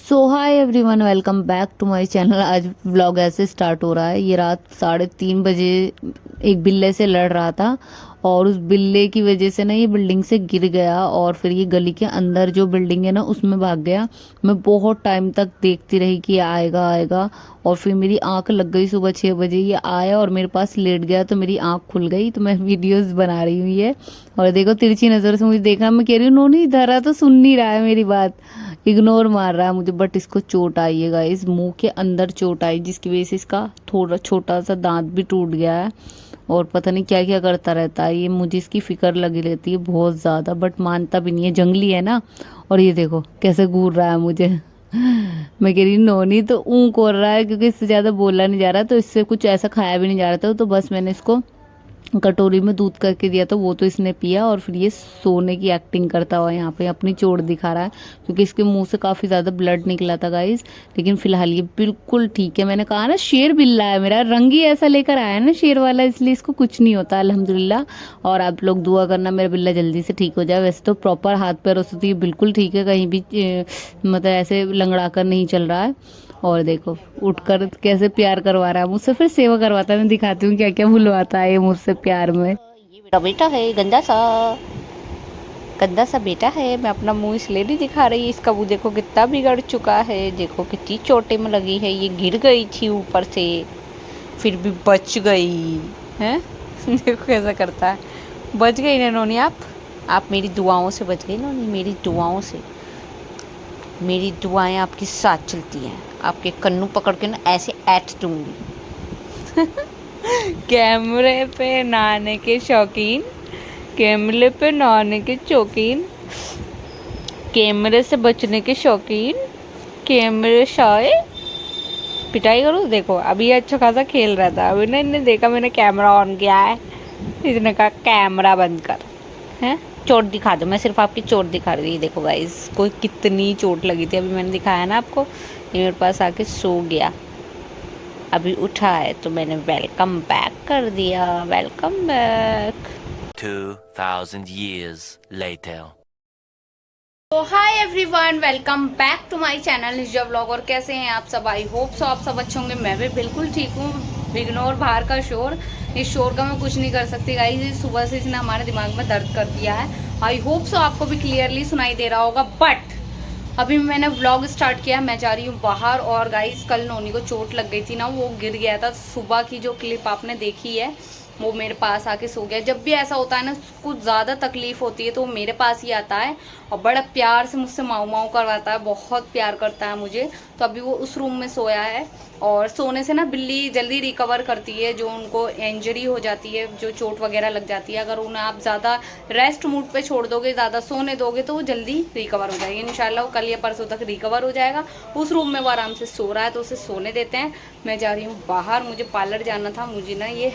So hi everyone, welcome back to my channel. आज vlog ऐसे start हो रहा है। ये रात 3:30 बजे एक बिल्ले से लड़ रहा था और उस बिल्ले की वजह से ना ये बिल्डिंग से गिर गया और फिर ये गली के अंदर जो बिल्डिंग है ना उसमें भाग गया। मैं बहुत टाइम तक देखती रही कि ये आएगा आएगा और फिर मेरी आंख लग गई। सुबह 6 बजे ये आया और मेरे पास लेट गया तो मेरी आंख खुल गई। तो मैं वीडियोस बना रही हूँ ये। और देखो तिरछी नज़र से मुझे देखा, मैं कह रही हूँ नोनी इधर आ, तो सुन नहीं रहा है मेरी बात, इग्नोर मार रहा है मुझे। बट इसको चोट आई है गाइस, मुंह के अंदर चोट आई जिसकी वजह से इसका थोड़ा छोटा सा दांत भी टूट गया है और पता नहीं क्या क्या करता रहता है ये। मुझे इसकी फिक्र लगी रहती है बहुत ज़्यादा, बट मानता भी नहीं है, जंगली है ना। और ये देखो कैसे घूर रहा है मुझे। मैं कह रही नोनी तो ऊँ कर रहा है क्योंकि इससे ज़्यादा बोला नहीं जा रहा, तो इससे कुछ ऐसा खाया भी नहीं जा रहा था। तो बस मैंने इसको कटोरी में दूध करके दिया तो वो तो इसने पिया और फिर ये सोने की एक्टिंग करता हुआ यहाँ पे अपनी चोट दिखा रहा है क्योंकि इसके मुंह से काफ़ी ज़्यादा ब्लड निकला था गाइस। लेकिन फिलहाल ये बिल्कुल ठीक है। मैंने कहा ना शेर बिल्ला है, मेरा रंग ही ऐसा लेकर आया ना शेर वाला, इसलिए इसको कुछ नहीं होता अल्हम्दुलिल्लाह। और आप लोग दुआ करना मेरा बिल्ला जल्दी से ठीक हो जाए। वैसे तो प्रॉपर हाथ पैरों से तो ये बिल्कुल ठीक है, कहीं भी मतलब ऐसे लंगड़ा कर नहीं चल रहा है। और देखो उठकर कैसे प्यार करवा रहा है मुझसे, फिर सेवा करवाता है। मैं दिखाती हूँ क्या क्या बुलवाता है ये मुझसे प्यार में। ये मेरा बेटा है, गंदा सा बेटा है। मैं अपना मुंह इसलिए नहीं दिखा रही, इसका मुंह देखो कितना बिगड़ चुका है, देखो कितनी चोटें में लगी है। ये गिर गई थी ऊपर से, फिर भी बच गई है। देखो कैसा करता है, बच गई ना नोनी। आप मेरी दुआओं से बच गई नोनी, मेरी दुआओं से। मेरी दुआएं आपके साथ चलती हैं। आपके कन्नू पकड़ के ना ऐसे ऐट दूंगी। कैमरे पे नहाने के शौकीन, कैमरे पे नहाने के शौकीन, कैमरे से बचने के शौकीन, कैमरे शाये पिटाई करूँ। देखो अभी अच्छा खासा खेल रहा था, अभी ना इन्हें देखा मैंने कैमरा ऑन किया है, इसने कहा कैमरा बंद कर। हैं चोट दिखा दो, मैं सिर्फ आपकी चोट दिखा रही थी। देखो गाइस कोई कितनी चोट लगी थी, अभी मैंने दिखाया ना आपको। ये मेरे पास आके सो गया, अभी उठा है तो मैंने वेलकम बैक कर दिया। Welcome back. 2000 years later. तो hi everyone, welcome back to my channel निजा व्लॉग। और कैसे हैं आप सब? आई होप सो आप सब अच्छे होंगे। मैं भी बिल्कुल ठीक हूँ। इग्नोर बाहर का शोर, इस शोर का मैं कुछ नहीं कर सकती गाइस। सुबह से इसने हमारे दिमाग में दर्द कर दिया है। आई होप सो आपको भी क्लियरली सुनाई दे रहा होगा। बट अभी मैंने व्लॉग स्टार्ट किया, मैं जा रही हूँ बाहर। और गाइस कल नोनी को चोट लग गई थी ना, वो गिर गया था। सुबह की जो क्लिप आपने देखी है वो मेरे पास आके सो गया। जब भी ऐसा होता है ना, कुछ ज़्यादा तकलीफ होती है तो वो मेरे पास ही आता है और बड़ा प्यार से मुझसे माऊ माऊ करवाता है, बहुत प्यार करता है मुझे। तो अभी वो उस रूम में सोया है। और सोने से ना बिल्ली जल्दी रिकवर करती है, जो उनको इंजरी हो जाती है, जो चोट वगैरह लग जाती है। अगर उन्हें आप ज़्यादा रेस्ट मूड पे छोड़ दोगे, ज़्यादा सोने दोगे तो वो जल्दी रिकवर हो जाएगी। इंशाल्लाह वो कल या परसों तक रिकवर हो जाएगा। उस रूम में वो आराम से सो रहा है तो उसे सोने देते हैं। मैं जा रही हूँ बाहर, मुझे पार्लर जाना था। मुझे ना ये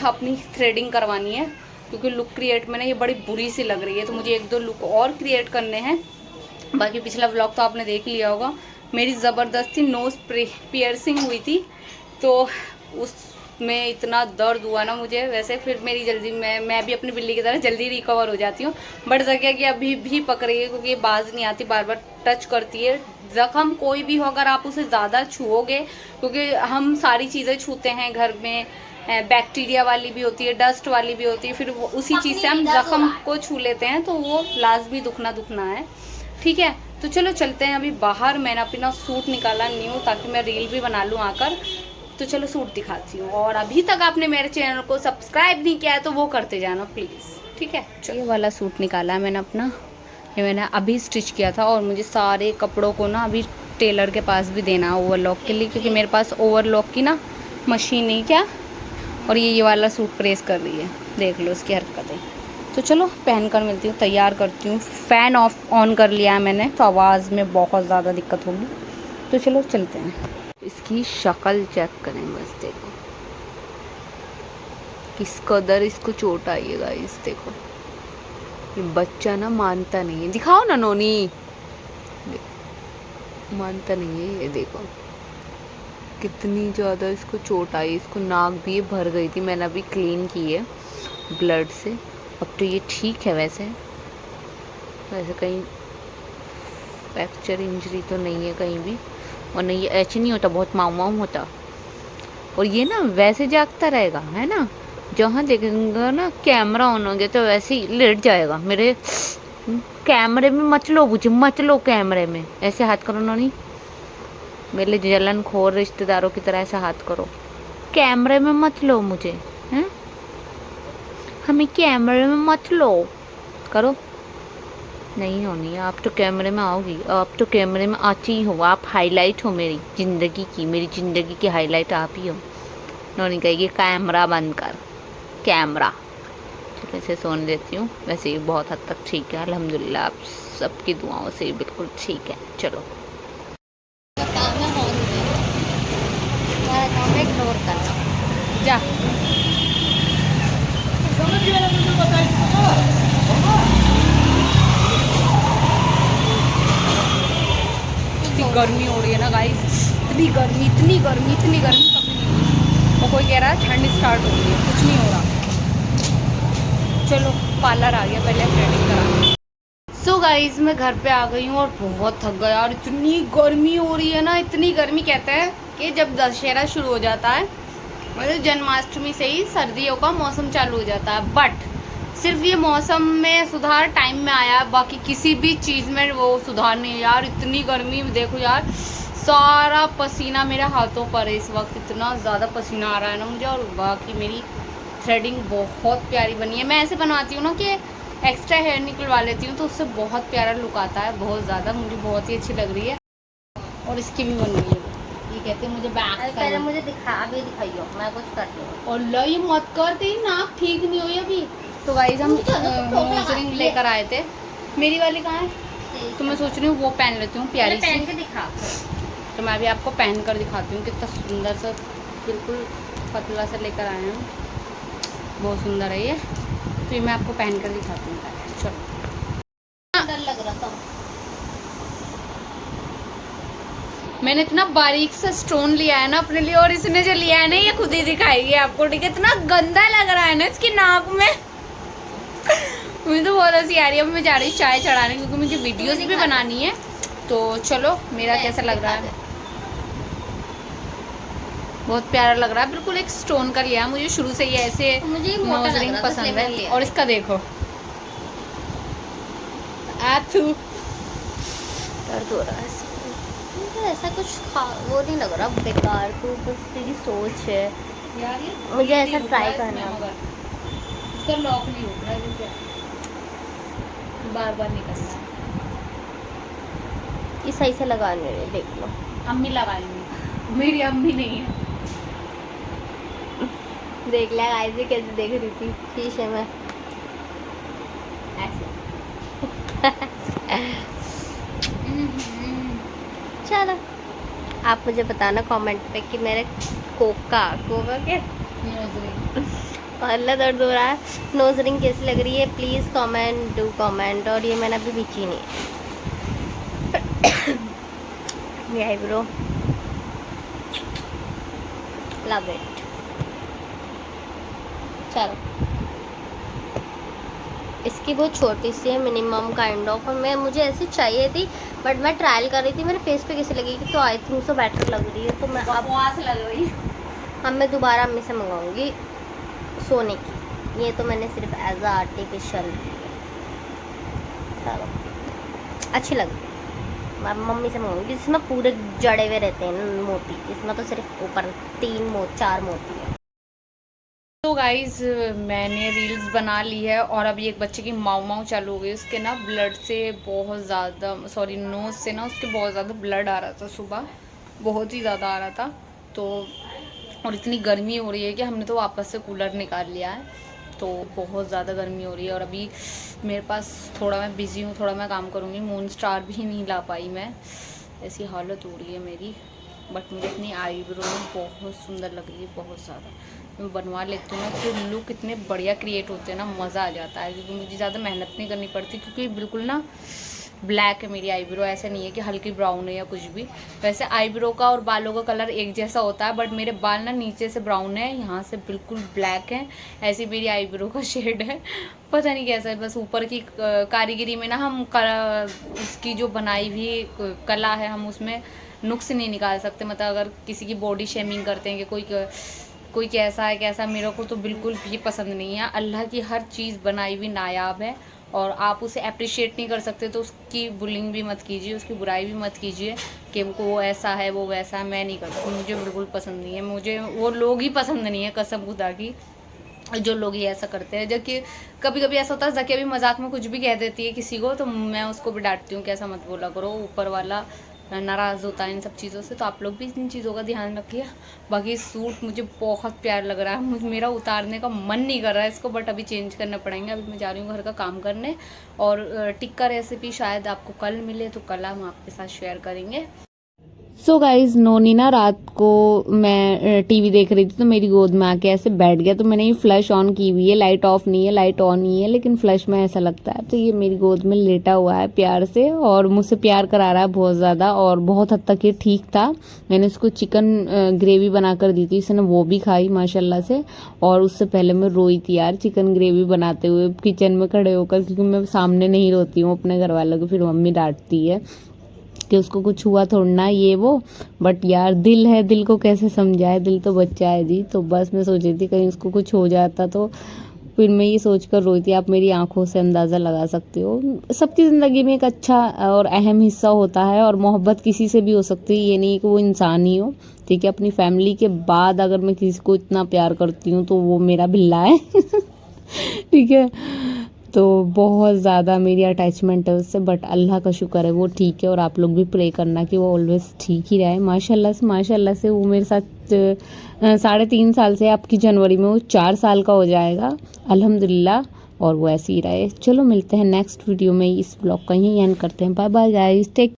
अपनी थ्रेडिंग करवानी है क्योंकि लुक क्रिएट में ना ये बड़ी बुरी सी लग रही है, तो मुझे 1-2 लुक और क्रिएट करने हैं। बाकी पिछला व्लॉग तो आपने देख लिया होगा, मेरी ज़बरदस्ती नोज़ पियर्सिंग हुई थी तो उसमें इतना दर्द हुआ ना मुझे। वैसे फिर मेरी जल्दी मैं भी अपनी बिल्ली की तरह जल्दी रिकवर हो जाती हूँ। बट जगह कि अभी भी पक रही है क्योंकि ये बाज नहीं आती, बार बार टच करती है। ज़ख्म कोई भी हो अगर आप उसे ज़्यादा छुओगे, क्योंकि हम सारी चीज़ें छूते हैं घर में, बैक्टीरिया वाली भी होती है, डस्ट वाली भी होती है, फिर वो उसी चीज़ से हम जख्म को छू लेते हैं तो वो लाजमी दुखना है। ठीक है, तो चलो चलते हैं अभी बाहर। मैंने अपना सूट निकाला न्यू, ताकि मैं रील भी बना लूँ आकर। तो चलो सूट दिखाती हूँ। और अभी तक आपने मेरे चैनल को सब्सक्राइब नहीं किया है तो वो करते जाना प्लीज़, ठीक है। ये वाला सूट निकाला है मैंने अपना, ये मैंने अभी स्टिच किया था। और मुझे सारे कपड़ों को ना अभी टेलर के पास भी देना है ओवरलॉक के लिए, क्योंकि मेरे पास ओवरलॉक की ना मशीन नहीं क्या। और ये वाला सूट प्रेस कर रही है, देख लो इसकी हरकतें। तो चलो पहन कर मिलती हूँ, तैयार करती हूँ। फ़ैन ऑन कर लिया है मैंने तो आवाज़ में बहुत ज़्यादा दिक्कत होगी। तो चलो चलते हैं। इसकी शक्ल चेक करें बस, देखो किस कदर इसको चोट आई है गाइस। देखो ये बच्चा ना मानता नहीं है, दिखाओ ना नोनी, मानता नहीं है। ये देखो कितनी ज़्यादा इसको चोट आई, इसको नाक भी भर गई थी, मैंने अभी क्लीन की है ब्लड से। अब तो ये ठीक है। वैसे कहीं फ्रैक्चर इंजरी तो नहीं है कहीं भी, वरना ये ऐसे नहीं होता, बहुत माऊ माऊ होता। और ये ना वैसे जागता रहेगा, है ना, जहाँ देखेंगे ना कैमरा ऑन हो गया तो वैसे ही लेट जाएगा। मेरे कैमरे में मत लो मुझे, मत लो कैमरे में, ऐसे हाथ करो ना, नहीं मेरे जलन खोर रिश्तेदारों की तरह ऐसे हाथ करो, कैमरे में मत लो मुझे, हैं, हमें कैमरे में मत लो, करो। नहीं होनी है, आप तो कैमरे में आओगी, आप तो कैमरे में आती ही हो, आप हाईलाइट हो मेरी ज़िंदगी की, मेरी ज़िंदगी की हाईलाइट आप ही हो। नोनी कहेगी कैमरा बंद कर, कैमरा। चलो इसे सोने देती हूँ, वैसे ही बहुत हद तक ठीक है अल्हम्दुलिल्लाह, आप सबकी दुआओं से बिल्कुल ठीक है। चलो इग्नोर करना जा। इतनी गर्मी हो रही है ना गाइस, इतनी गर्मी इतनी गर्मी इतनी गर्मी कभी नहीं हुई। और कोई कह रहा है ठंड स्टार्ट हो गई है, कुछ नहीं हो रहा। चलो पार्लर आ गया, पहले थ्रेडिंग करा। सो गाइस मैं घर पे आ गई हूँ और बहुत थक गया और इतनी गर्मी हो रही है ना, इतनी गर्मी। कहते हैं कि जब दशहरा शुरू हो जाता है, मतलब जन्माष्टमी से ही सर्दियों का मौसम चालू हो जाता है, बट सिर्फ ये मौसम में सुधार टाइम में आया, बाकी किसी भी चीज़ में वो सुधार नहीं है यार। इतनी गर्मी देखो यार, सारा पसीना मेरे हाथों पर है इस वक्त, इतना ज़्यादा पसीना आ रहा है ना मुझे। और बाकी मेरी थ्रेडिंग बहुत प्यारी बनी है। मैं ऐसे बनवाती हूँ ना कि एक्स्ट्रा हेयर निकलवा लेती हूँ, तो उससे बहुत प्यारा लुक आता है, बहुत ज़्यादा, मुझे बहुत ही अच्छी लग रही है। और इसकी भी बन रही है, ये कहते हैं मुझे बैक पहले मुझे दिखा, अभी दिखाइयो, मैं कुछ करती हूँ। और लो ये मत कर, तेरी नाक ठीक नहीं हुई अभी। तो गाइस हम नोज रिंग लेकर आए थे, मेरी वाली कहाँ है, तो मैं सोच रही हूँ वो पहन लेती हूँ प्यारी सी। पहन के दिखा, तो मैं भी आपको पहन कर दिखाती हूँ, कितना सुंदर सा बिल्कुल पतला सा लेकर आए हैं, बहुत सुंदर है ये। तो ये मैं आपको पहन कर दिखाती हूँ। चलो, डर लग रहा था, मैंने इतना बारीक सा स्टोन लिया है ना अपने लिए, और इसने जो लिया है ना ये खुद ही दिखाएगी आपको, ठीक है। इतना गंदा लग रहा है ना इसकी नाक में मुझे तो बहुत हंसी आ रही है। अब मैं जा रही हूँ चाय चढ़ाने, क्योंकि मुझे वीडियोस भी बनानी है। तो चलो, मेरा कैसा लग रहा है, बहुत प्यारा लग रहा है, बिल्कुल एक स्टोन का लिया है। मुझे शुरू से ही ऐसे नोज रिंग पसंद है। और इसका देखो, दर्द हो रहा है, ऐसा कुछ वो नहीं लग रहा बेकार, तो बस तेरी सोच है यार, ये मुझे ऐसा ट्राई करना है। इसका लॉक नहीं हो रहा है, बार बार नहीं करना है, ये सही से लगाने में देख लो। अम्मी लगाएंगी, मेरी अम्मी नहीं है। देख लिया गाइस, कैसे देख रही थी शीशे में ऐसे चलो आप मुझे बताना कमेंट पे कि मेरे कोका के नोज रिंग अल्लाह दर्द हो रहा है, नोज रिंग कैसी लग रही है, प्लीज़ कमेंट, डू कमेंट। और ये मैंने अभी बिची नहीं है ये आईब्रो, लव इट। चलो, इसकी बहुत छोटी सी है, मिनिमम काइंड ऑफ, और मैं मुझे ऐसी चाहिए थी, बट मैं ट्रायल कर रही थी मेरे फेस पे कैसी लगेगी, तो आई थिंक सो बेटर लग रही है। तो मैं अब वहाँ से लग रही, अब मैं दोबारा अम्मी से मंगाऊंगी सोने की। ये तो मैंने सिर्फ एज अ आर्टिफिशियल, चलो अच्छी लग रही है, मैं मम्मी से मंगाऊंगी, जिसमें पूरे जड़े हुए रहते हैं मोती, इसमें तो सिर्फ ऊपर 4 मोती है। तो गाइज़ मैंने रील्स बना ली है, और अभी एक बच्चे की माऊ माऊ चालू हो गई, उसके ना ब्लड से बहुत ज़्यादा, सॉरी नोज़ से ना उसके बहुत ज़्यादा ब्लड आ रहा था, सुबह बहुत ही ज़्यादा आ रहा था। तो और इतनी गर्मी हो रही है कि हमने तो वापस से कूलर निकाल लिया है, तो बहुत ज़्यादा गर्मी हो रही है। और अभी मेरे पास थोड़ा, मैं बिज़ी हूँ, थोड़ा मैं काम करूँगी, मून स्टार भी नहीं ला पाई मैं, ऐसी हालत हो रही है मेरी। बट मुझे अपनी आईब्रो बहुत सुंदर लग रही है, बहुत ज़्यादा। मैं बनवा लेती हूँ ना, तो लुक इतने बढ़िया क्रिएट होते हैं ना, मज़ा आ जाता है, क्योंकि मुझे ज़्यादा मेहनत नहीं करनी पड़ती, क्योंकि बिल्कुल ना ब्लैक है मेरी आईब्रो, ऐसे नहीं है कि हल्की ब्राउन है या कुछ भी। वैसे आईब्रो का और बालों का कलर एक जैसा होता है, बट मेरे बाल ना नीचे से ब्राउन है, यहाँ से बिल्कुल ब्लैक है। ऐसी मेरी आईब्रो का शेड है, पता नहीं कैसा है। बस ऊपर की कारीगरी में ना हम उसकी जो बनाई हुई कला है, हम उसमें नुक्स नहीं निकाल सकते। मतलब अगर किसी की बॉडी शेमिंग करते हैं कि कोई कैसा है कैसा, मेरे को तो बिल्कुल भी पसंद नहीं है। अल्लाह की हर चीज़ बनाई हुई नायाब है, और आप उसे अप्रिशिएट नहीं कर सकते तो उसकी बुलिंग भी मत कीजिए, उसकी बुराई भी मत कीजिए कि वो ऐसा है वो वैसा है। मैं नहीं करती, मुझे बिल्कुल पसंद नहीं है, मुझे वो लोग ही पसंद नहीं है, कसम खुदा की, जो लोग ये ऐसा करते हैं। जबकि कभी कभी ऐसा होता है जकिया भी मजाक में कुछ भी कह देती है किसी को, तो मैं उसको भी डांटती हूँ कि ऐसा मत बोला करो, ऊपर वाला नाराज़ होता है इन सब चीज़ों से। तो आप लोग भी इन चीज़ों का ध्यान रखिए। बाकी सूट मुझे बहुत प्यार लग रहा है, मेरा उतारने का मन नहीं कर रहा है इसको, बट अभी चेंज करना पड़ेंगे। अभी मैं जा रही हूँ घर का काम करने, और टिक्का रेसिपी शायद आपको कल मिले, तो कल हम आपके साथ शेयर करेंगे। सो गाइज, नोनी ना रात को मैं टीवी देख रही थी तो मेरी गोद में आके ऐसे बैठ गया। तो मैंने ये फ्लैश ऑन की हुई है, लाइट ऑफ नहीं है, लाइट ऑन ही है, लेकिन फ्लैश में ऐसा लगता है। तो ये मेरी गोद में लेटा हुआ है प्यार से, और मुझसे प्यार करा रहा है बहुत ज़्यादा, और बहुत हद तक ये ठीक था। मैंने इसको चिकन ग्रेवी बना कर दी थी, इसने वो भी खाई माशाल्लाह से। और उससे पहले मैं रोई थी यार चिकन ग्रेवी बनाते हुए किचन में खड़े होकर, क्योंकि मैं सामने नहीं रोती हूँ अपने घर वालों को, फिर मम्मी डांटती है कि उसको कुछ हुआ थोड़ा ये वो। बट यार दिल है, दिल को कैसे समझाए, दिल तो बच्चा है जी। तो बस मैं सोच रही थी कहीं उसको कुछ हो जाता, तो फिर मैं ये सोच कर रोई थी। आप मेरी आंखों से अंदाज़ा लगा सकते हो। सबकी ज़िंदगी में एक अच्छा और अहम हिस्सा होता है, और मोहब्बत किसी से भी हो सकती है, ये नहीं कि वो इंसान ही हो, ठीक है। अपनी फैमिली के बाद अगर मैं किसी को इतना प्यार करती हूँ तो वो मेरा बिल्ला है ठीक है। तो बहुत ज़्यादा मेरी अटैचमेंट है उससे, बट अल्लाह का शुक्र है वो ठीक है। और आप लोग भी प्रे करना कि वो ऑलवेज ठीक ही रहे। माशाल्लाह से वो मेरे साथ 3.5 साल से, आपकी जनवरी में वो 4 साल का हो जाएगा अल्हम्दुलिल्लाह, और वो ऐसे ही रहे। चलो मिलते हैं नेक्स्ट वीडियो में। इस ब्लॉग का यहीं एंड करते हैं। Bye bye guys, take